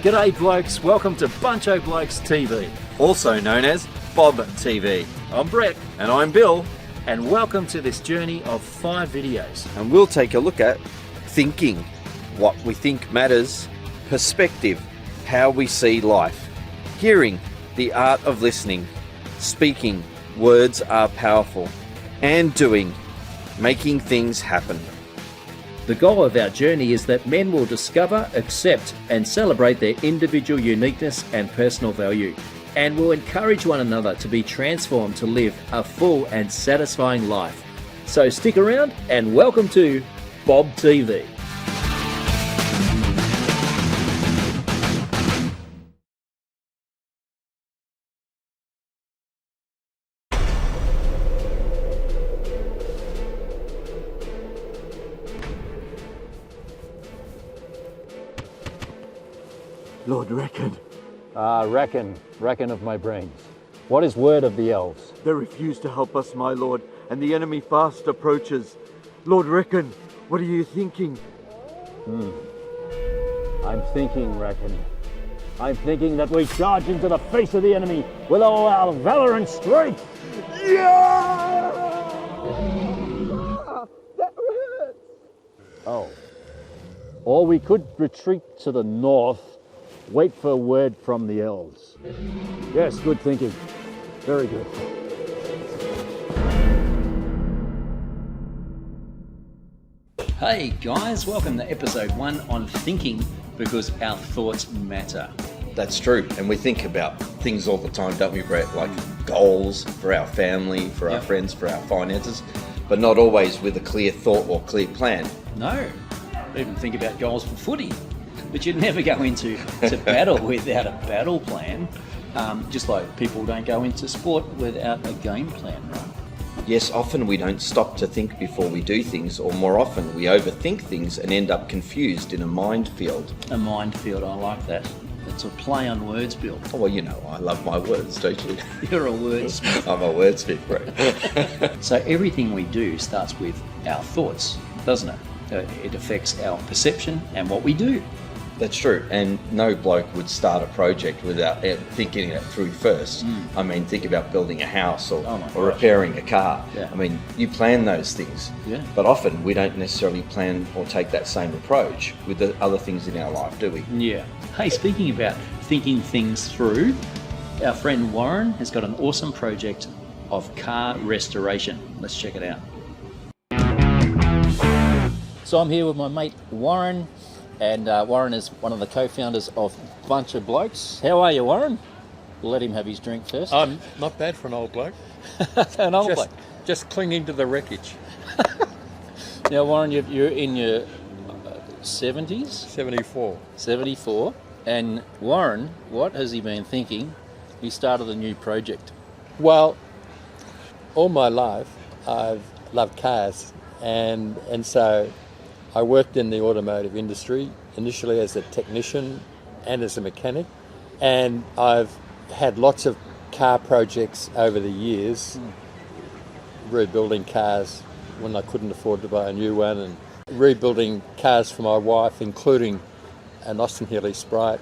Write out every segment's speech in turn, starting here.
G'day blokes, welcome to BunchOBlokes TV. Also known as Bob TV. I'm Brett. And I'm Bill. And welcome to this journey of 5 videos. And we'll take a look at thinking, what we think matters, perspective, how we see life, hearing, the art of listening, speaking, words are powerful, and doing, making things happen. The goal of our journey is that men will discover, accept, and celebrate their individual uniqueness and personal value, and will encourage one another to be transformed to live a full and satisfying life. So stick around and welcome to Bob TV. Lord Reckon. Reckon of my brains. What is word of the elves? They refuse to help us, my lord, and the enemy fast approaches. Lord Reckon, what are you thinking? I'm thinking, Reckon. I'm thinking that we charge into the face of the enemy with all our valor and strength. Yeah! That hurts! Oh. Or we could retreat to the north, wait for word from the elves. Yes, good thinking. Very good. Hey guys, welcome to episode 1 on thinking because our thoughts matter. That's true, and we think about things all the time, don't we, Brett? Like goals for our family, for our friends, for our finances, but not always with a clear thought or clear plan. No, even think about goals for footy, but you'd never go into battle without a battle plan, just like people don't go into sport without a game plan, right? Yes, often we don't stop to think before we do things, or more often we overthink things and end up confused in a minefield. A minefield, I like that. It's a play on words, Bill. Oh, well, you know, I love my words, don't you? You're a wordsmith. I'm a wordsmith, Brett. So everything we do starts with our thoughts, doesn't it? It affects our perception and what we do. That's true, and no bloke would start a project without thinking it through first. I mean, think about building a house or repairing a car. Yeah. I mean, you plan those things, but often we don't necessarily plan or take that same approach with the other things in our life, do we? Yeah. Hey, speaking about thinking things through, our friend Warren has got an awesome project of car restoration. Let's check it out. So I'm here with my mate Warren. And Warren is one of the co-founders of BunchOBlokes. How are you, Warren? We'll let him have his drink first. I'm not bad for an old bloke. An old bloke. Just clinging to the wreckage. Now, Warren, you're in your 70s? 74. 74. And Warren, what has he been thinking? He started a new project. Well, all my life I've loved cars, and so I worked in the automotive industry, initially as a technician and as a mechanic, and I've had lots of car projects over the years, rebuilding cars when I couldn't afford to buy a new one, and rebuilding cars for my wife, including an Austin Healey Sprite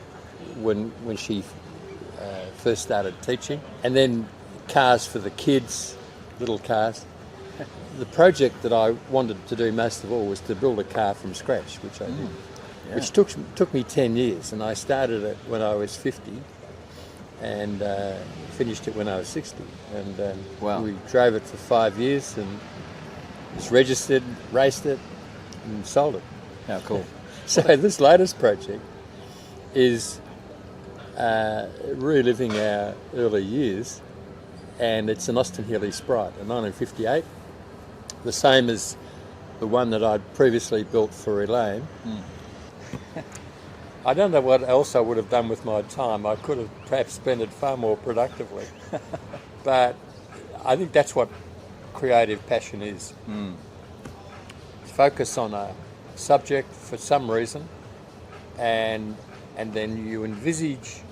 when she first started teaching, and then cars for the kids, little cars. The project that I wanted to do most of all was to build a car from scratch, which I did, which took me 10 years, and I started it when I was 50 and finished it when I was 60. And we drove it for 5 years and was registered, raced it, and sold it. How cool. So this latest project is reliving our early years, and it's an Austin Healey Sprite, a 1958. The same as the one that I'd previously built for Elaine. I don't know what else I would have done with my time. I could have perhaps spent it far more productively. But I think that's what creative passion is. Focus on a subject for some reason, and then you envisage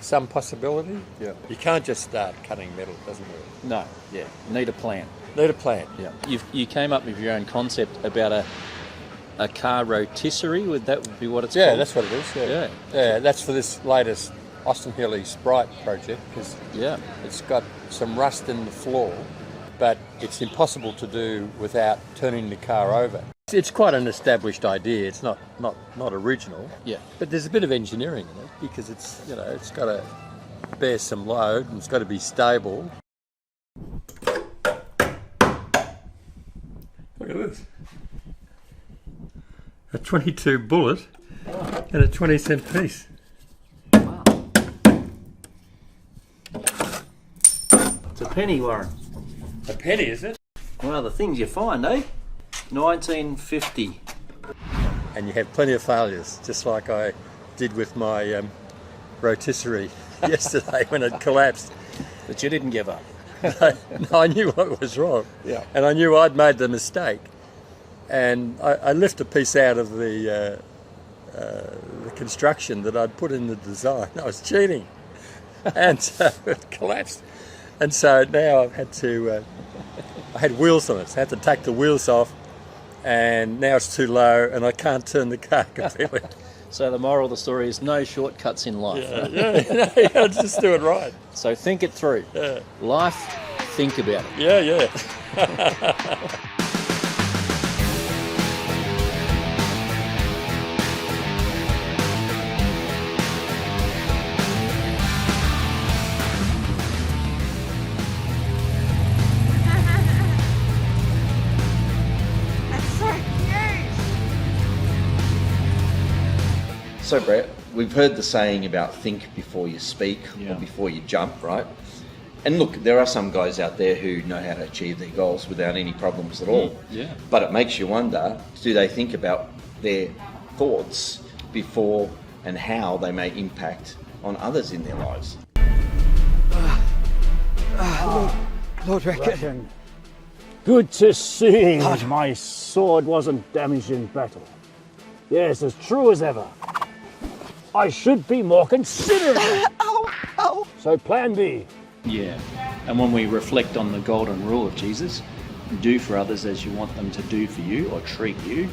some possibility. Yeah. You can't just start cutting metal, it doesn't work. No, need a plan. Need a plan. Yeah. You came up with your own concept about a car rotisserie? Would that be what it's Yeah, called? that's what it is. Yeah, that's for this latest Austin Healey Sprite project, because it's got some rust in the floor, but it's impossible to do without turning the car over. It's quite an established idea. It's not original. Yeah. But there's a bit of engineering in it, because it's got to bear some load and it's got to be stable. Look at this. A 22 bullet and a 20-cent piece. Wow. It's a penny, Warren. A penny, is it? Well, the things you find, eh? 1950. And you have plenty of failures, just like I did with my rotisserie yesterday when it collapsed. But you didn't give up. No, I knew what was wrong. Yeah. And I knew I'd made the mistake. And I left a piece out of the construction that I'd put in the design. I was cheating. And so it collapsed. And so now I've had to, I had wheels on it, so I had to take the wheels off, and now it's too low and I can't turn the car completely. So the moral of the story is no shortcuts in life. Yeah, just do it right. So think it through. Yeah. Life, think about it. Yeah. So Brett, we've heard the saying about think before you speak or before you jump, right? And look, there are some guys out there who know how to achieve their goals without any problems at all. Yeah. But it makes you wonder, do they think about their thoughts before and how they may impact on others in their lives? Lord Reckon. Good to see my sword wasn't damaged in battle. Yes, as true as ever. I should be more considerate. So plan B. Yeah. And when we reflect on the golden rule of Jesus, do for others as you want them to do for you or treat you,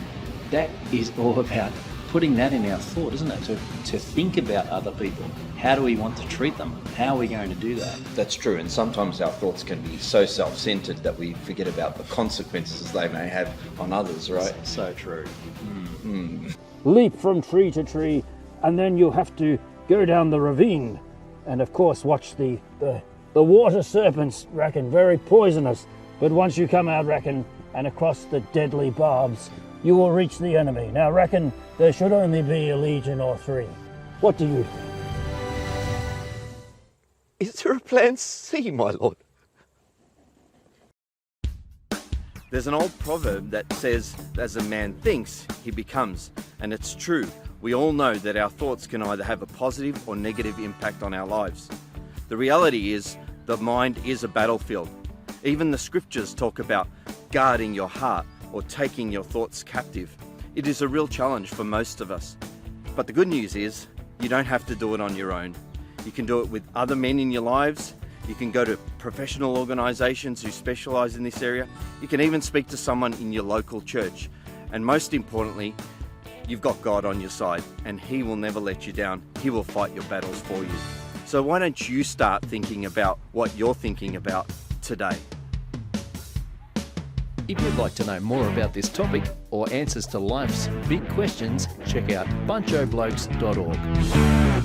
that is all about putting that in our thought, isn't it? To think about other people. How do we want to treat them? How are we going to do that? That's true, and sometimes our thoughts can be so self-centered that we forget about the consequences they may have on others, right? So true. Leap from tree to tree, and then you'll have to go down the ravine. And of course, watch the water serpents, reckon, very poisonous. But once you come out, reckon, and across the deadly barbs, you will reach the enemy. Now, reckon, there should only be a legion or 3. What do you think? Is there a plan C, my lord? There's an old proverb that says, as a man thinks, he becomes. And it's true. We all know that our thoughts can either have a positive or negative impact on our lives. The reality is, the mind is a battlefield. Even the scriptures talk about guarding your heart or taking your thoughts captive. It is a real challenge for most of us. But the good news is, you don't have to do it on your own. You can do it with other men in your lives. You can go to professional organisations who specialise in this area. You can even speak to someone in your local church. And most importantly, you've got God on your side, and He will never let you down. He will fight your battles for you. So why don't you start thinking about what you're thinking about today? If you'd like to know more about this topic or answers to life's big questions, check out BunchOBlokes.org.